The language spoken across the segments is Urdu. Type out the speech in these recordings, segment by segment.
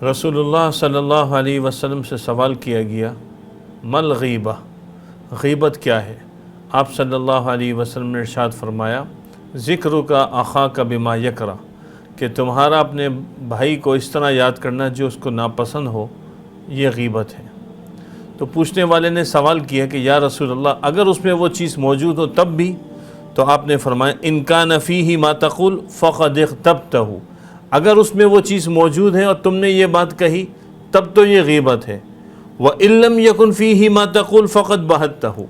رسول اللہ صلی اللہ علیہ وسلم سے سوال کیا گیا، مل غیبہ، غیبت کیا ہے؟ آپ صلی اللہ علیہ وسلم نے ارشاد فرمایا، ذکر کا اخا کا بما یکرہ، کہ تمہارا اپنے بھائی کو اس طرح یاد کرنا جو اس کو ناپسند ہو، یہ غیبت ہے۔ تو پوچھنے والے نے سوال کیا کہ یا رسول اللہ، اگر اس میں وہ چیز موجود ہو تب بھی؟ تو آپ نے فرمایا، ان کان فیہ ما تقول فقد اغتبتہ، اگر اس میں وہ چیز موجود ہے اور تم نے یہ بات کہی تب تو یہ غیبت ہے۔ وَإِن لَّمْ يَكُنْ فِيهِ مَا تَقُولُ فَقَدْ بَهَتَّهُ،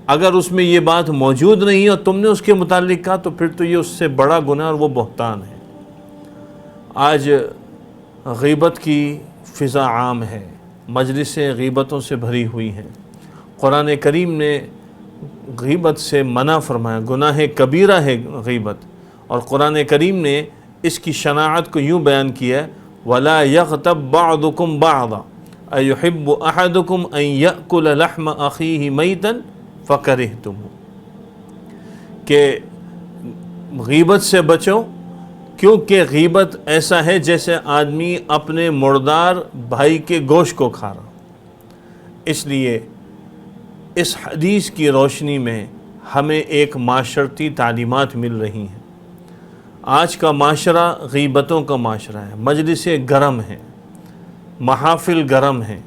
اگر اس میں یہ بات موجود نہیں اور تم نے اس کے متعلق کہا تو پھر تو یہ اس سے بڑا گناہ اور وہ بہتان ہے۔ آج غیبت کی فضا عام ہے، مجلسیں غیبتوں سے بھری ہوئی ہیں۔ قرآن کریم نے غیبت سے منع فرمایا، گناہ کبیرہ ہے غیبت، اور قرآن کریم نے اس کی شناعت کو یوں بیان کیا ہے، وَلَا يَغْتَبْ بَعْضُكُمْ بَعْضًا أَيُحِبُّ أَحَدُكُمْ أَن يَأْكُلَ لَحْمَ أَخِيهِ مَيْتًا فَكَرِهْتُمُوهُ، کہ غیبت سے بچو، کیونکہ غیبت ایسا ہے جیسے آدمی اپنے مردار بھائی کے گوشت کو کھا رہا۔ اس لیے اس حدیث کی روشنی میں ہمیں ایک معاشرتی تعلیمات مل رہی ہیں۔ آج کا معاشرہ غیبتوں کا معاشرہ ہے، مجلسیں گرم ہیں، محافل گرم ہیں،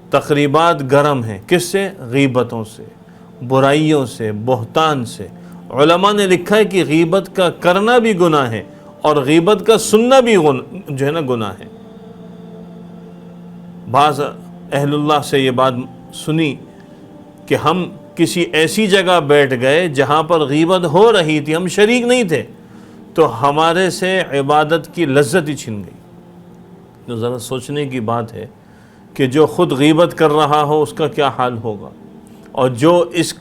تقریبات گرم ہیں، کس سے؟ غیبتوں سے، برائیوں سے، بہتان سے۔ علماء نے لکھا ہے کہ غیبت کا کرنا بھی گناہ ہے اور غیبت کا سننا بھی جو ہے نا گناہ ہے۔ بعض اہل اللہ سے یہ بات سنی کہ ہم کسی ایسی جگہ بیٹھ گئے جہاں پر غیبت ہو رہی تھی، ہم شریک نہیں تھے، تو ہمارے سے عبادت کی لذت ہی چھن گئی۔ تو ذرا سوچنے کی بات ہے کہ جو خود غیبت کر رہا ہو اس کا کیا حال ہوگا، اور جو اس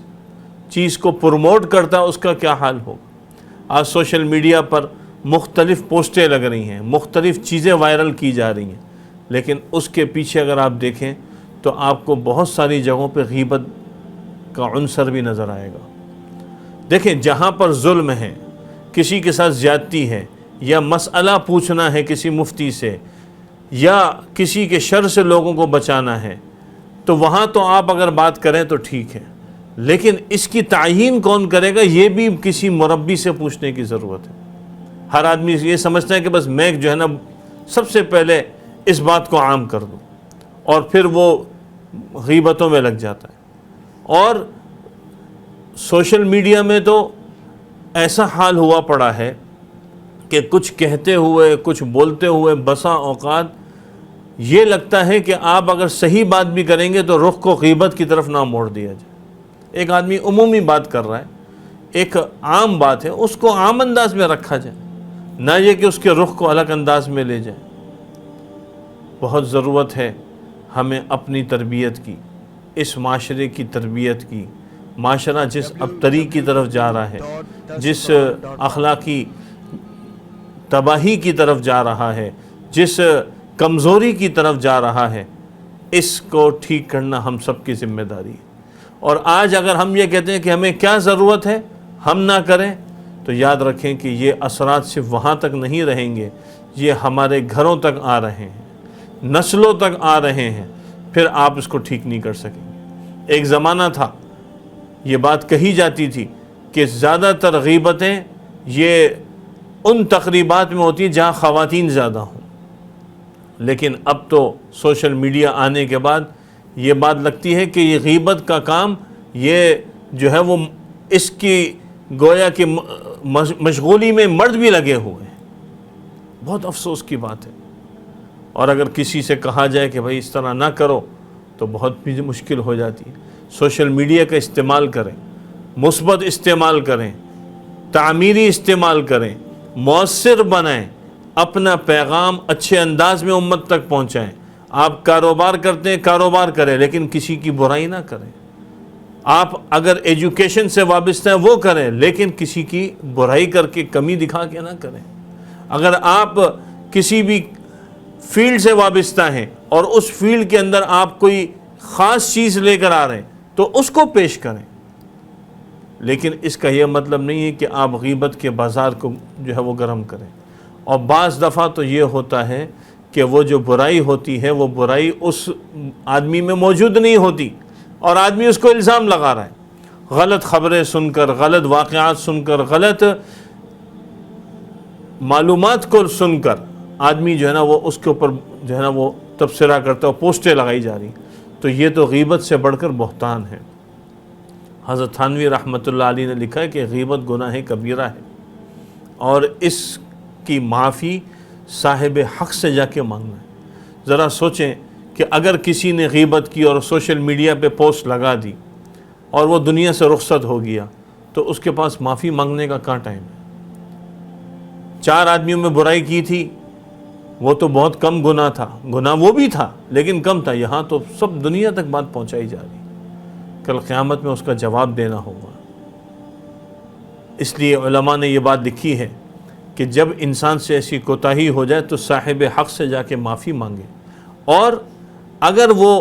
چیز کو پروموٹ کرتا ہے اس کا کیا حال ہوگا۔ آج سوشل میڈیا پر مختلف پوسٹیں لگ رہی ہیں، مختلف چیزیں وائرل کی جا رہی ہیں، لیکن اس کے پیچھے اگر آپ دیکھیں تو آپ کو بہت ساری جگہوں پہ غیبت کا عنصر بھی نظر آئے گا۔ دیکھیں، جہاں پر ظلم ہے، کسی کے ساتھ زیادتی ہے، یا مسئلہ پوچھنا ہے کسی مفتی سے، یا کسی کے شر سے لوگوں کو بچانا ہے، تو وہاں تو آپ اگر بات کریں تو ٹھیک ہے، لیکن اس کی تعیین کون کرے گا، یہ بھی کسی مربی سے پوچھنے کی ضرورت ہے۔ ہر آدمی یہ سمجھتا ہے کہ بس میں جو ہے نا سب سے پہلے اس بات کو عام کر دوں، اور پھر وہ غیبتوں میں لگ جاتا ہے۔ اور سوشل میڈیا میں تو ایسا حال ہوا پڑا ہے کہ کچھ کہتے ہوئے، کچھ بولتے ہوئے بسا اوقات یہ لگتا ہے کہ آپ اگر صحیح بات بھی کریں گے تو رخ کو غیبت کی طرف نہ موڑ دیا جائے۔ ایک آدمی عمومی بات کر رہا ہے، ایک عام بات ہے، اس کو عام انداز میں رکھا جائے، نہ یہ کہ اس کے رخ کو الگ انداز میں لے جائے۔ بہت ضرورت ہے ہمیں اپنی تربیت کی، اس معاشرے کی تربیت کی۔ معاشرہ جس ابتری کی طرف جا رہا ہے، جس اخلاقی تباہی کی طرف جا رہا ہے، جس کمزوری کی طرف جا رہا ہے، اس کو ٹھیک کرنا ہم سب کی ذمہ داری ہے۔ اور آج اگر ہم یہ کہتے ہیں کہ ہمیں کیا ضرورت ہے، ہم نہ کریں، تو یاد رکھیں کہ یہ اثرات صرف وہاں تک نہیں رہیں گے، یہ ہمارے گھروں تک آ رہے ہیں، نسلوں تک آ رہے ہیں، پھر آپ اس کو ٹھیک نہیں کر سکیں گے۔ ایک زمانہ تھا، یہ بات کہی جاتی تھی کہ زیادہ تر غیبتیں یہ ان تقریبات میں ہوتی ہیں جہاں خواتین زیادہ ہوں، لیکن اب تو سوشل میڈیا آنے کے بعد یہ بات لگتی ہے کہ یہ غیبت کا کام یہ جو ہے وہ اس کی گویا کہ مشغولی میں مرد بھی لگے ہوئے ہیں۔ بہت افسوس کی بات ہے۔ اور اگر کسی سے کہا جائے کہ بھائی اس طرح نہ کرو تو بہت بھی مشکل ہو جاتی ہے۔ سوشل میڈیا کا استعمال کریں، مثبت استعمال کریں، تعمیری استعمال کریں، مؤثر بنائیں، اپنا پیغام اچھے انداز میں امت تک پہنچائیں۔ آپ کاروبار کرتے ہیں، کاروبار کریں، لیکن کسی کی برائی نہ کریں۔ آپ اگر ایجوکیشن سے وابستہ ہیں وہ کریں، لیکن کسی کی برائی کر کے، کمی دکھا کے نہ کریں۔ اگر آپ کسی بھی فیلڈ سے وابستہ ہیں اور اس فیلڈ کے اندر آپ کوئی خاص چیز لے کر آ رہے ہیں تو اس کو پیش کریں، لیکن اس کا یہ مطلب نہیں ہے کہ آپ غیبت کے بازار کو جو ہے وہ گرم کریں۔ اور بعض دفعہ تو یہ ہوتا ہے کہ کہ وہ جو برائی ہوتی ہے وہ برائی اس آدمی میں موجود نہیں ہوتی اور آدمی اس کو الزام لگا رہا ہے، غلط خبریں سن کر، غلط واقعات سن کر، غلط معلومات کو سن کر آدمی جو ہے نا وہ اس کے اوپر جو ہے نا وہ تبصرہ کرتا ہے، پوسٹیں لگائی جا رہی، تو یہ تو غیبت سے بڑھ کر بہتان ہے۔ حضرت تھانوی رحمۃ اللہ علیہ نے لکھا ہے کہ غیبت گناہ کبیرہ ہے اور اس کی معافی صاحب حق سے جا کے مانگنا ہے۔ ذرا سوچیں کہ اگر کسی نے غیبت کی اور سوشل میڈیا پہ پوسٹ لگا دی اور وہ دنیا سے رخصت ہو گیا تو اس کے پاس معافی مانگنے کا کہاں ٹائم ہے؟ 4 آدمیوں میں برائی کی تھی، وہ تو بہت کم گناہ تھا، گناہ وہ بھی تھا لیکن کم تھا، یہاں تو سب دنیا تک بات پہنچائی جا رہی، کل قیامت میں اس کا جواب دینا ہوگا۔ اس لیے علماء نے یہ بات لکھی ہے کہ جب انسان سے ایسی کوتاہی ہو جائے تو صاحب حق سے جا کے معافی مانگے، اور اگر وہ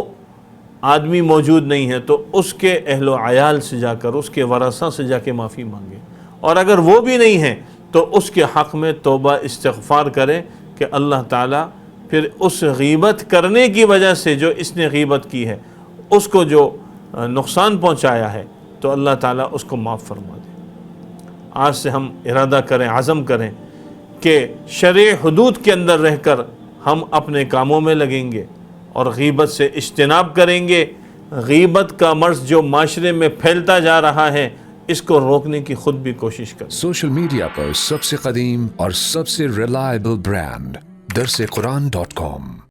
آدمی موجود نہیں ہے تو اس کے اہل و عیال سے جا کر، اس کے ورثہ سے جا کے معافی مانگے، اور اگر وہ بھی نہیں ہے تو اس کے حق میں توبہ استغفار کرے کہ اللہ تعالیٰ پھر اس غیبت کرنے کی وجہ سے جو اس نے غیبت کی ہے اس کو جو نقصان پہنچایا ہے تو اللہ تعالیٰ اس کو معاف فرما دے۔ آج سے ہم ارادہ کریں، عزم کریں کہ شرع حدود کے اندر رہ کر ہم اپنے کاموں میں لگیں گے اور غیبت سے اجتناب کریں گے۔ غیبت کا مرض جو معاشرے میں پھیلتا جا رہا ہے اس کو روکنے کی خود بھی کوشش کریں۔ سوشل میڈیا پر سب سے قدیم اور سب سے ریلائبل برانڈ درسقرآن.com